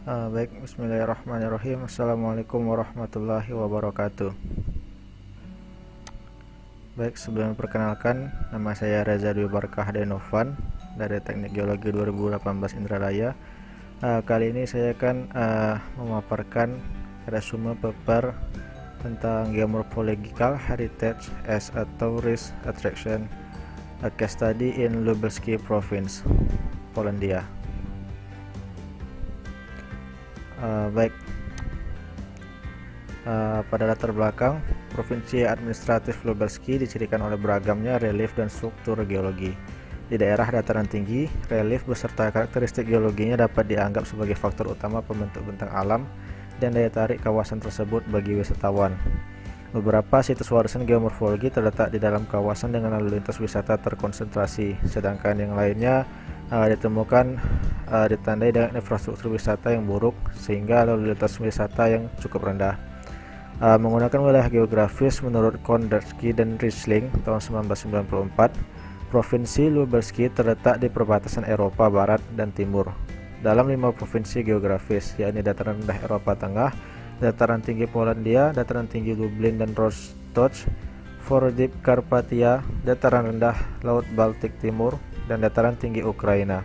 Baik, bismillahirrahmanirrahim. Assalamualaikum warahmatullahi wabarakatuh. Baik, sebelum memperkenalkan, nama saya Reza Dwi Barkah Denovan dari Teknik Geologi 2018 Indralaya. Kali ini saya akan memaparkan resume paper tentang Geomorphological Heritage as a Tourist Attraction, a Case Study in Lubelski Province, Polandia. Baik, pada latar belakang, Provinsi Administratif Lubelski dicirikan oleh beragamnya relief dan struktur geologi. Di daerah dataran tinggi, relief beserta karakteristik geologinya dapat dianggap sebagai faktor utama pembentuk bentang alam dan daya tarik kawasan tersebut bagi wisatawan. Beberapa situs warisan geomorfologi terletak di dalam kawasan dengan lalu lintas wisata terkonsentrasi, sedangkan yang lainnya ditemukan ditandai dengan infrastruktur wisata yang buruk sehingga lalu lintas wisata yang cukup rendah. Menggunakan wilayah geografis menurut Kondratsky dan Riesling tahun 1994, Provinsi Lubelski terletak di perbatasan Eropa Barat dan Timur dalam 5 provinsi geografis, yakni dataran rendah Eropa Tengah, dataran tinggi Polandia, dataran tinggi Lublin dan Rostock, Fordip Karpatia, dataran rendah Laut Baltik Timur, dan dataran tinggi Ukraina.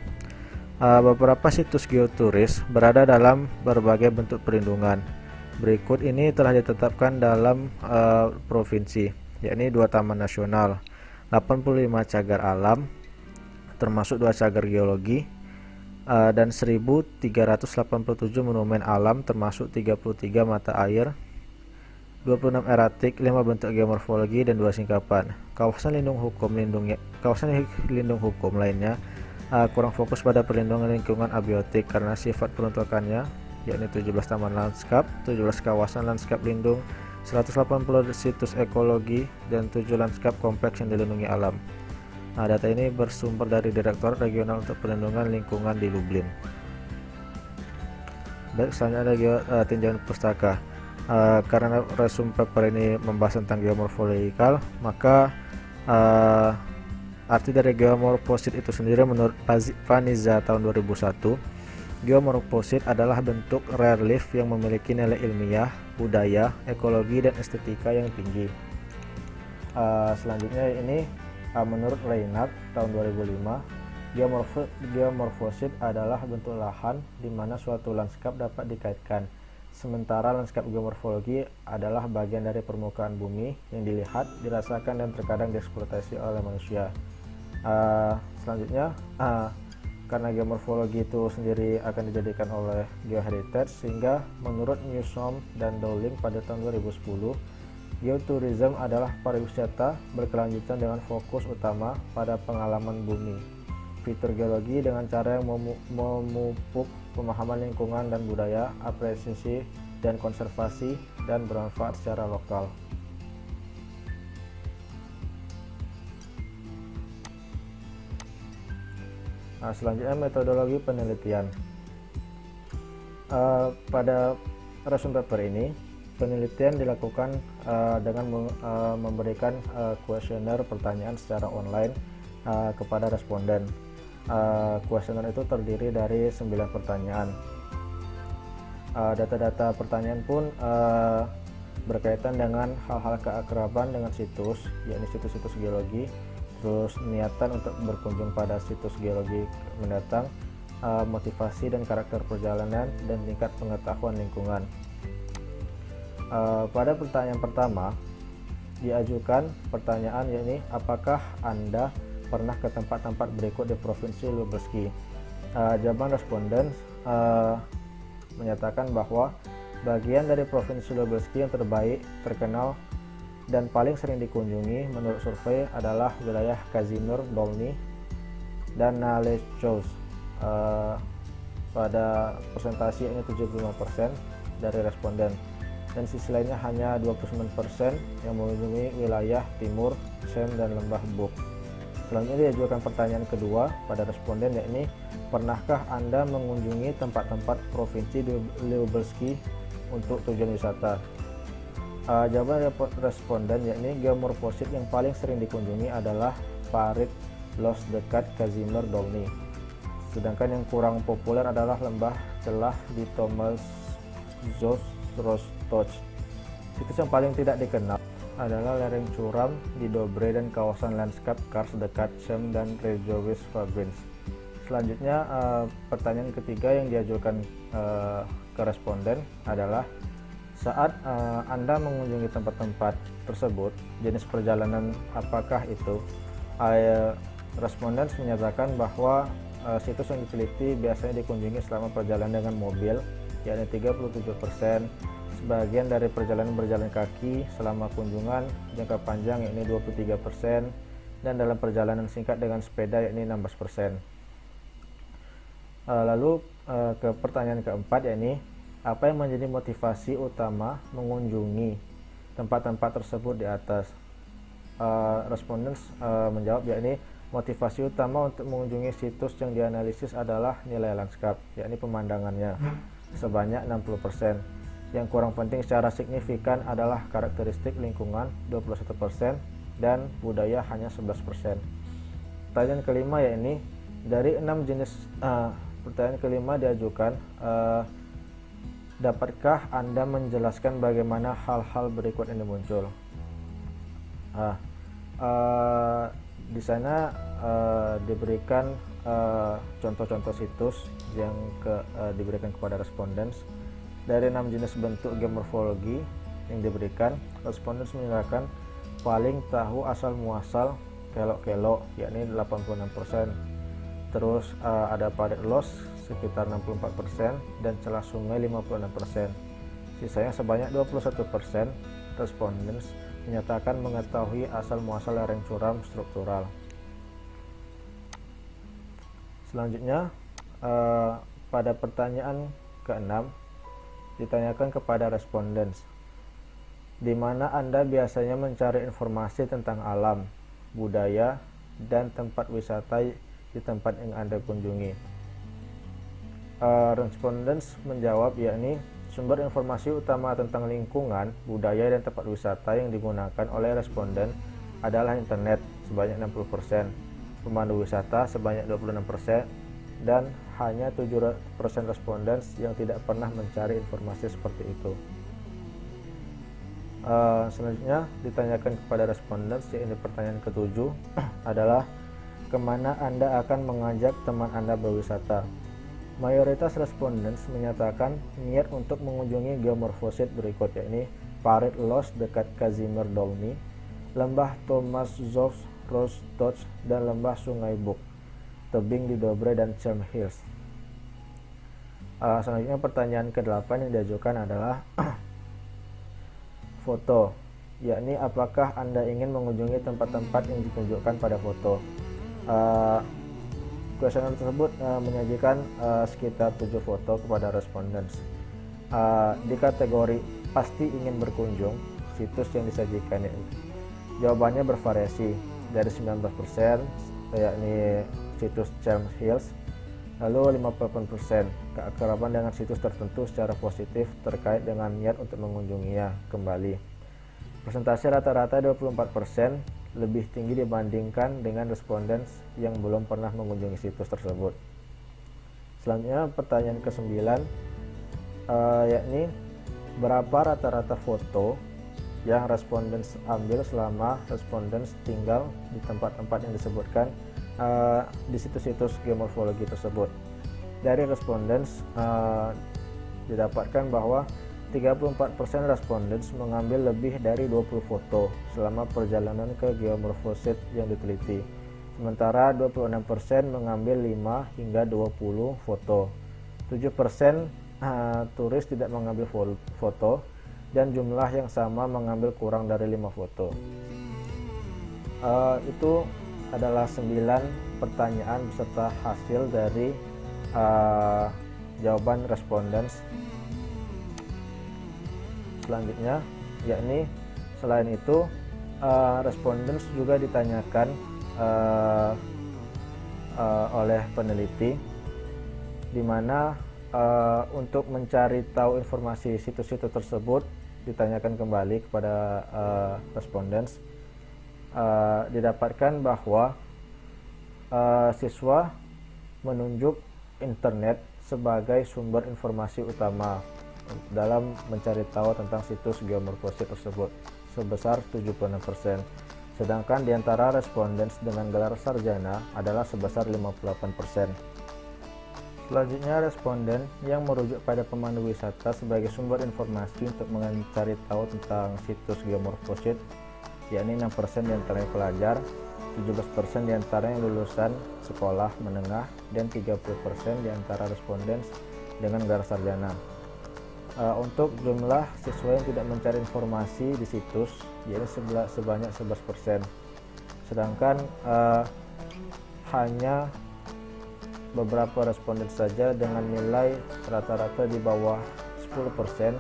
Beberapa situs geoturis berada dalam berbagai bentuk perlindungan. Berikut ini telah ditetapkan dalam provinsi, yakni 2 taman nasional, 85 cagar alam, termasuk 2 cagar geologi, dan 1387 monumen alam, termasuk 33 mata air, 26 eratik, 5 bentuk geomorfologi, dan 2 singkapan. Kawasan lindung hukum lainnya kurang fokus pada perlindungan lingkungan abiotik karena sifat peruntukannya, yakni 17 taman lanskap, 17 kawasan lanskap lindung, 180 situs ekologi, dan 7 lanskap kompleks yang dilindungi alam. Data ini bersumber dari Direktorat Regional untuk Perlindungan Lingkungan di Lublin. Baik, selanjutnya ada tinjauan pustaka. Karena resume paper ini membahas tentang geomorphological, maka arti dari geomorphosit itu sendiri menurut Vaniza tahun 2001, geomorphosit adalah bentuk relief yang memiliki nilai ilmiah, budaya, ekologi, dan estetika yang tinggi. Selanjutnya ini menurut Reinhardt tahun 2005, geomorphosit adalah bentuk lahan di mana suatu lanskap dapat dikaitkan. Sementara lanskap geomorfologi adalah bagian dari permukaan bumi yang dilihat, dirasakan, dan terkadang dieksploitasi oleh manusia. Selanjutnya, karena geomorfologi itu sendiri akan dijadikan oleh geoheritage, sehingga menurut Newsom dan Dowling pada tahun 2010, geotourism adalah pariwisata berkelanjutan dengan fokus utama pada pengalaman bumi, fitur geologi dengan cara yang memupuk pemahaman lingkungan dan budaya, apresiasi dan konservasi, dan bermanfaat secara lokal. Selanjutnya metodologi penelitian. Pada resume paper ini, penelitian dilakukan dengan memberikan kuesioner pertanyaan secara online kepada responden. Kuesioner itu terdiri dari 9 pertanyaan. Data-data pertanyaan pun berkaitan dengan hal-hal keakraban dengan situs, yakni situs-situs geologi, terus niatan untuk berkunjung pada situs geologi mendatang, motivasi dan karakter perjalanan, dan tingkat pengetahuan lingkungan. Pada pertanyaan pertama diajukan pertanyaan, yakni apakah Anda pernah ke tempat-tempat berikut di Provinsi Lubelski? Jawaban responden menyatakan bahwa bagian dari Provinsi Lubelski yang terbaik, terkenal, dan paling sering dikunjungi menurut survei adalah wilayah Kazimir Dolny dan Nalechos. Pada persentase ini 75% dari responden, dan sisi lainnya hanya 29% yang mengunjungi wilayah Timur, Sem, dan Lembah Buk. Selanjutnya diajukan pertanyaan kedua pada responden, yakni pernahkah Anda mengunjungi tempat-tempat Provinsi Lubelski untuk tujuan wisata? Jawaban responden, yakni geomorphosit yang paling sering dikunjungi adalah parit Los dekat Kazimir Dolny. Sedangkan yang kurang populer adalah lembah celah di Thomas Zoos Rostoch. Situs yang paling tidak dikenal adalah lereng curam di Dobre dan kawasan lanskap kars dekat Cem dan Rejowice-Fabrins. Selanjutnya, pertanyaan ketiga yang diajukan ke responden adalah, saat Anda mengunjungi tempat-tempat tersebut, jenis perjalanan apakah itu? Responden menyatakan bahwa situs yang diteliti biasanya dikunjungi selama perjalanan dengan mobil, yakni 37%, sebagian dari perjalanan berjalan kaki selama kunjungan jangka panjang, yakni 23%, dan dalam perjalanan singkat dengan sepeda, yakni 16%. Lalu ke pertanyaan keempat, yakni apa yang menjadi motivasi utama mengunjungi tempat-tempat tersebut di atas? Responden menjawab, yakni motivasi utama untuk mengunjungi situs yang dianalisis adalah nilai lanskap, yakni pemandangannya, sebanyak 60%. Yang kurang penting secara signifikan adalah karakteristik lingkungan, 21%, dan budaya, hanya 11%. Pertanyaan kelima, yakni dari 6 jenis pertanyaan kelima diajukan, dapatkah Anda menjelaskan bagaimana hal-hal berikut ini muncul? Di sana diberikan contoh-contoh situs yang diberikan kepada responden. Dari 6 jenis bentuk geomorfologi yang diberikan, responden menyatakan paling tahu asal muasal kelok-kelok, yakni 86%. Terus ada padat los sekitar 64% dan celah sungai 56%. Sisanya sebanyak 21% responden menyatakan mengetahui asal muasal lereng curam struktural. Selanjutnya, pada pertanyaan ke-6 ditanyakan kepada responden, di mana Anda biasanya mencari informasi tentang alam, budaya, dan tempat wisata di tempat yang Anda kunjungi. Responden menjawab, yakni sumber informasi utama tentang lingkungan, budaya, dan tempat wisata yang digunakan oleh responden adalah internet sebanyak 60%, pemandu wisata sebanyak 26%, dan hanya 7% responden yang tidak pernah mencari informasi seperti itu. Selanjutnya ditanyakan kepada responden, yaitu pertanyaan ke-7 adalah, kemana Anda akan mengajak teman Anda berwisata? Mayoritas responden menyatakan niat untuk mengunjungi geomorfosit berikut, yakni Parit Los dekat Kazimir Dolny, lembah Thomas Zoos Rostoch, dan lembah Sungai Buk, tebing di Dobre dan Chelm Hills. Selanjutnya pertanyaan ke-8 yang diajukan adalah foto, yakni apakah Anda ingin mengunjungi tempat-tempat yang ditunjukkan pada foto? Kuesioner tersebut menyajikan sekitar 7 foto kepada responden. Di kategori pasti ingin berkunjung, situs yang disajikan jawabannya bervariasi dari 19%, yakni situs Chelm Hills, lalu 58% keakraban dengan situs tertentu secara positif terkait dengan niat untuk mengunjunginya kembali. Persentase rata-rata 24%, lebih tinggi dibandingkan dengan responden yang belum pernah mengunjungi situs tersebut. Selanjutnya pertanyaan ke-9, yakni berapa rata-rata foto yang responden ambil selama responden tinggal di tempat-tempat yang disebutkan di situs-situs geomorfologi tersebut. Dari responden didapatkan bahwa 34% responden mengambil lebih dari 20 foto selama perjalanan ke geomorfosit yang diteliti. Sementara 26% mengambil 5 hingga 20 foto. 7% turis tidak mengambil foto, dan jumlah yang sama mengambil kurang dari 5 foto. Itu adalah 9 pertanyaan beserta hasil dari jawaban responden. Selanjutnya, yakni selain itu responden juga ditanyakan oleh peneliti, di mana untuk mencari tahu informasi situs-situs tersebut ditanyakan kembali kepada responden. Didapatkan bahwa siswa menunjuk internet sebagai sumber informasi utama dalam mencari tahu tentang situs geomorfosit tersebut sebesar 76%, sedangkan di antara responden dengan gelar sarjana adalah sebesar 58%. Selanjutnya, responden yang merujuk pada pemandu wisata sebagai sumber informasi untuk mencari tahu tentang situs geomorfosit, yakni 6% diantaranya pelajar, 17% diantaranya lulusan sekolah menengah, dan 30% diantara responden dengan gelar sarjana. Untuk jumlah siswa yang tidak mencari informasi di situs, yakni sebanyak 11%, sedangkan hanya beberapa responden saja dengan nilai rata-rata di bawah 10%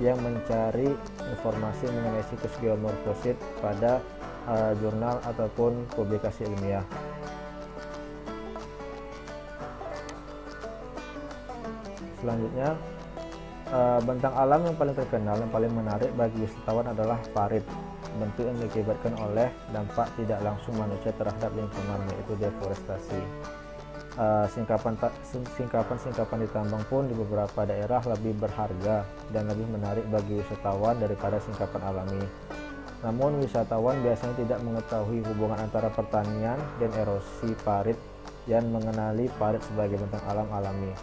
yang mencari informasi mengenai situs geomorfosit pada jurnal ataupun publikasi ilmiah. Selanjutnya, bentang alam yang paling terkenal yang paling menarik bagi wisatawan adalah parit, bentuk yang diakibatkan oleh dampak tidak langsung manusia terhadap lingkungan, yaitu deforestasi. Singkapan di tambang pun di beberapa daerah lebih berharga dan lebih menarik bagi wisatawan daripada singkapan alami. Namun wisatawan biasanya tidak mengetahui hubungan antara pertanian dan erosi parit dan mengenali parit sebagai bentang alam alami.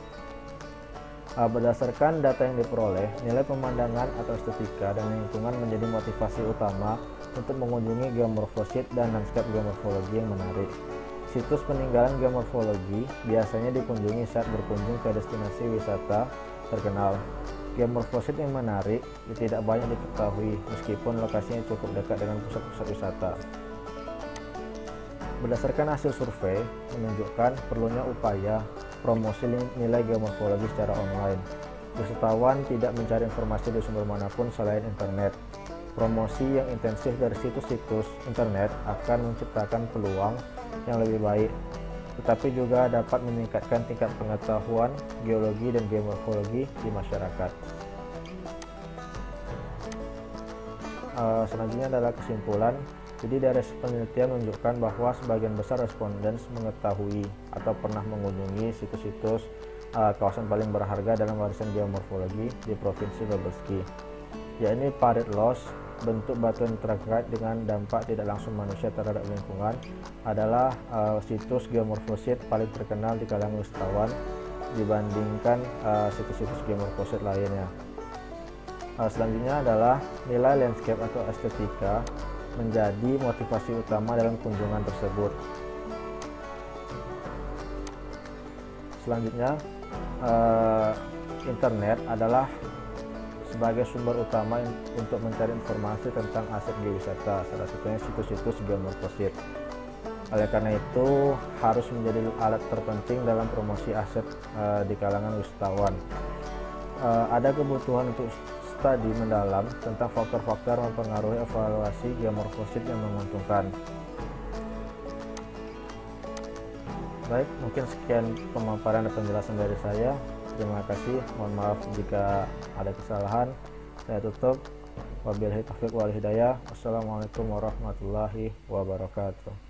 Berdasarkan data yang diperoleh, nilai pemandangan atau estetika dan lingkungan menjadi motivasi utama untuk mengunjungi geomorfosit dan lanskap geomorfologi yang menarik. Situs peninggalan geomorfologi biasanya dikunjungi saat berkunjung ke destinasi wisata terkenal. Geomorfosit yang menarik tidak banyak diketahui meskipun lokasinya cukup dekat dengan pusat-pusat wisata. Berdasarkan hasil survei menunjukkan perlunya upaya promosi nilai geomorfologi secara online. Wisatawan tidak mencari informasi di sumber manapun selain internet. Promosi yang intensif dari situs-situs internet akan menciptakan peluang yang lebih baik, tetapi juga dapat meningkatkan tingkat pengetahuan geologi dan geomorfologi di masyarakat. Selanjutnya adalah kesimpulan. Jadi dari penelitian menunjukkan bahwa sebagian besar responden mengetahui atau pernah mengunjungi situs-situs kawasan paling berharga dalam warisan geomorfologi di Provinsi Lubelski, yakni Parit Loss, bentuk batu yang terkait dengan dampak tidak langsung manusia terhadap lingkungan, adalah situs geomorfosit paling terkenal di kalangan wisatawan dibandingkan situs-situs geomorfosit lainnya. Selanjutnya adalah nilai landscape atau estetika menjadi motivasi utama dalam kunjungan tersebut. Selanjutnya, internet adalah sebagai sumber utama untuk mencari informasi tentang aset geowisata, salah satunya situs-situs geomorfosit. Oleh karena itu, harus menjadi alat terpenting dalam promosi aset di kalangan wisatawan. Ada kebutuhan untuk studi mendalam tentang faktor-faktor mempengaruhi evaluasi geomorfosit yang menguntungkan. Baik, mungkin sekian pemaparan dan penjelasan dari saya. Terima kasih, mohon maaf jika ada kesalahan. Saya tutup. Wabillahi taufiq wal hidayah. Wassalamualaikum warahmatullahi wabarakatuh.